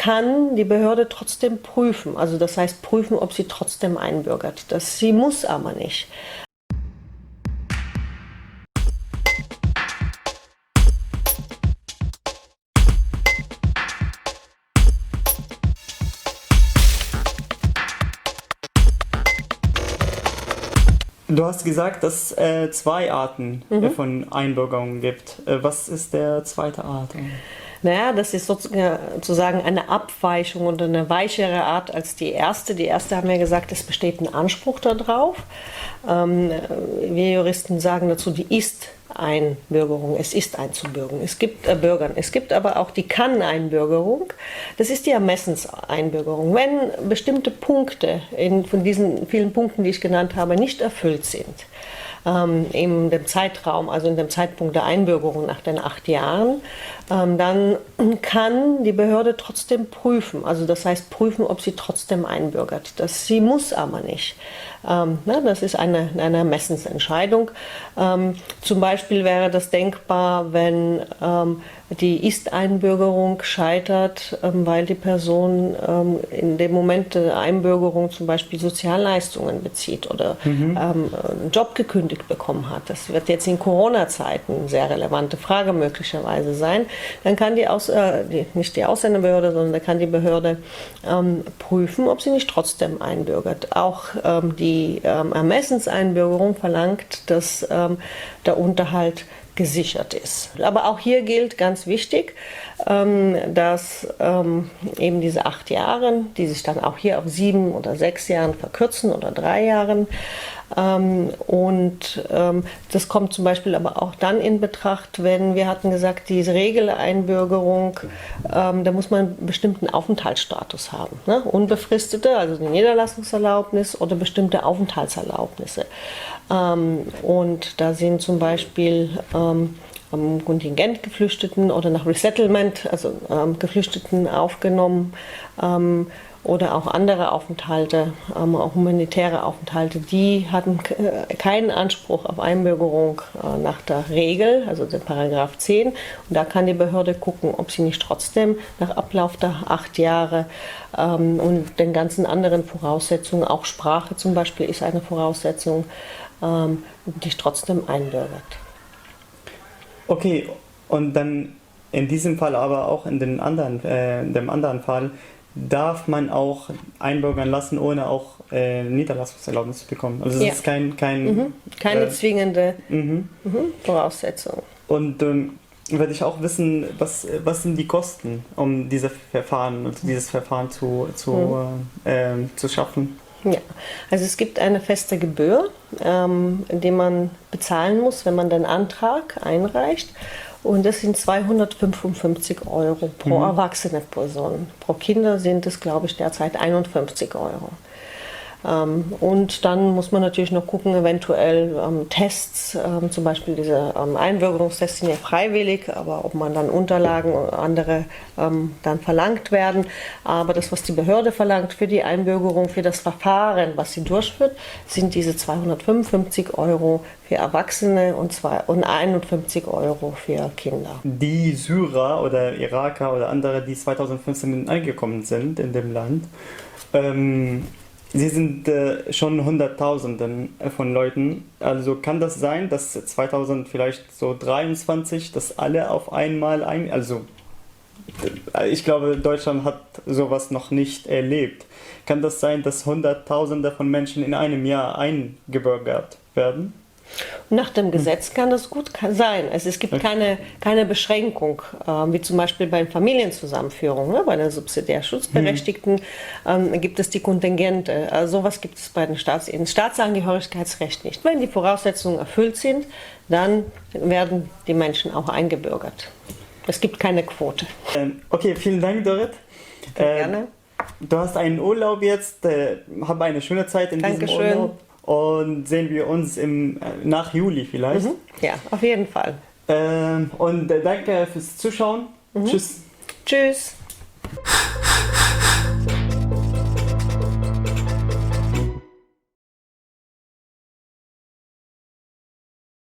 kann die Behörde trotzdem prüfen. Also das heißt prüfen, ob sie trotzdem einbürgert. Sie muss aber nicht. Du hast gesagt, dass es zwei Arten von Einbürgerung gibt. Was ist der zweite Art? Naja, das ist sozusagen eine Abweichung oder eine weichere Art als die erste. Die erste haben wir gesagt, es besteht ein Anspruch darauf. Wir Juristen sagen dazu, die Ist-Einbürgerung. Es ist einzubürgern. Es gibt aber auch die Kann-Einbürgerung. Das ist die Ermessenseinbürgerung. Wenn bestimmte Punkte von diesen vielen Punkten, die ich genannt habe, nicht erfüllt sind, in dem Zeitraum, also in dem Zeitpunkt der Einbürgerung nach den 8 Jahren, dann kann die Behörde trotzdem prüfen. Also das heißt prüfen, ob sie trotzdem einbürgert. Sie muss aber nicht. Das ist eine Ermessensentscheidung. Zum Beispiel wäre das denkbar, wenn die Ist-Einbürgerung scheitert, weil die Person in dem Moment der Einbürgerung zum Beispiel Sozialleistungen bezieht oder einen Job gekündigt bekommen hat. Das wird jetzt in Corona-Zeiten eine sehr relevante Frage möglicherweise sein. Dann kann nicht die Ausländerbehörde, sondern da kann die Behörde prüfen, ob sie nicht trotzdem einbürgert. Auch die Ermessenseinbürgerung verlangt, dass der Unterhalt gesichert ist. Aber auch hier gilt ganz wichtig, dass eben diese 8 Jahre, die sich dann auch hier auf 7 oder 6 Jahren verkürzen oder 3 Jahren, das kommt zum Beispiel aber auch dann in Betracht, wenn wir hatten gesagt, diese Regeleinbürgerung, da muss man einen bestimmten Aufenthaltsstatus haben. Ne? Unbefristete, also die Niederlassungserlaubnis oder bestimmte Aufenthaltserlaubnisse. Und da sind zum Beispiel Kontingentgeflüchteten oder nach Resettlement, also Geflüchteten aufgenommen, oder auch andere Aufenthalte, auch humanitäre Aufenthalte, die hatten keinen Anspruch auf Einbürgerung nach der Regel, also der Paragraph 10. Und da kann die Behörde gucken, ob sie nicht trotzdem nach Ablauf der 8 Jahre und den ganzen anderen Voraussetzungen, auch Sprache zum Beispiel ist eine Voraussetzung, dich trotzdem einbürgert. Okay, und dann in diesem Fall, aber auch in dem anderen Fall, darf man auch einbürgern lassen, ohne auch Niederlassungserlaubnis zu bekommen. Also das ist keine zwingende Voraussetzung. Und würde ich auch wissen, was sind die Kosten, um dieses Verfahren zu schaffen? Ja, also es gibt eine feste Gebühr, die man bezahlen muss, wenn man den Antrag einreicht. Und das sind 255 Euro pro erwachsene Person. Pro Kinder sind es, glaube ich, derzeit 51 Euro. Und dann muss man natürlich noch gucken, eventuell Tests, zum Beispiel diese Einbürgerungstests sind ja freiwillig, aber ob man dann Unterlagen oder andere dann verlangt werden. Aber das, was die Behörde verlangt für die Einbürgerung, für das Verfahren, was sie durchführt, sind diese 255 Euro für Erwachsene und 51 Euro für Kinder. Die Syrer oder Iraker oder andere, die 2015 eingekommen sind in dem Land, sie sind schon Hunderttausenden von Leuten. Also kann das sein, dass 2023, dass alle auf einmal ich glaube, Deutschland hat sowas noch nicht erlebt. Kann das sein, dass Hunderttausende von Menschen in einem Jahr eingebürgert werden? Nach dem Gesetz kann das gut sein. Es gibt keine Beschränkung, wie zum Beispiel bei Familienzusammenführung. Ne? Bei den subsidiär Schutzberechtigten gibt es die Kontingente. Sowas gibt es bei den im Staatsangehörigkeitsrecht nicht. Wenn die Voraussetzungen erfüllt sind, dann werden die Menschen auch eingebürgert. Es gibt keine Quote. Okay, vielen Dank, Dorit. Sehr gerne. Du hast einen Urlaub jetzt. Hab eine schöne Zeit in diesem Urlaub. Und sehen wir uns nach Juli vielleicht. Ja, auf jeden Fall. Und danke fürs Zuschauen. Tschüss. Tschüss.